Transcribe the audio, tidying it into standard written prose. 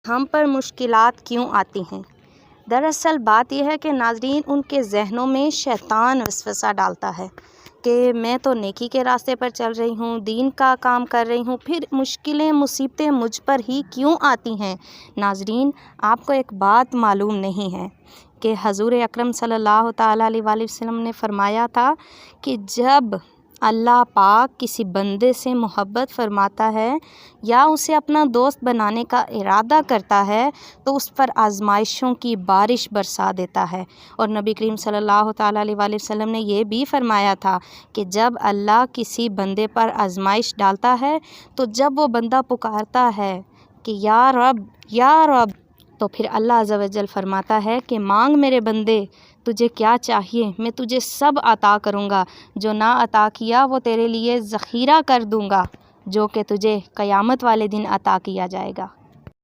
हम पर मुश्किलात क्यों आती हैं। दरअसल बात यह है कि नाज़रीन, उनके ज़हनों में शैतान वसवसा डालता है कि मैं तो नेकी के रास्ते पर चल रही हूँ, दीन का काम कर रही हूँ, फिर मुश्किलें मुसीबतें मुझ पर ही क्यों आती हैं। नाज़रीन, आपको एक बात मालूम नहीं है कि हज़ूर अकरम सल्लल्लाहु ताला अलैहि वसल्लम ने फ़रमाया था कि जब अल्लाह पाक किसी बंदे से मोहब्बत फ़रमाता है या उसे अपना दोस्त बनाने का इरादा करता है तो उस पर आज़माइशों की बारिश बरसा देता है। और नबी करीम सल्लल्लाहु ताला अलैहि वसल्लम ने यह भी फ़रमाया था कि जब अल्लाह किसी बंदे पर आज़माइश डालता है तो जब वो बंदा पुकारता है कि या रब या रब, तो फिर अल्लाह अज़्ज़ा व जल फ़रमाता है कि मांग मेरे बंदे, तुझे क्या चाहिए, मैं तुझे सब अता करूँगा। जो ना अता किया वो तेरे लिए ज़ख़ीरा कर दूँगा, जो कि तुझे क़यामत वाले दिन अता किया जाएगा।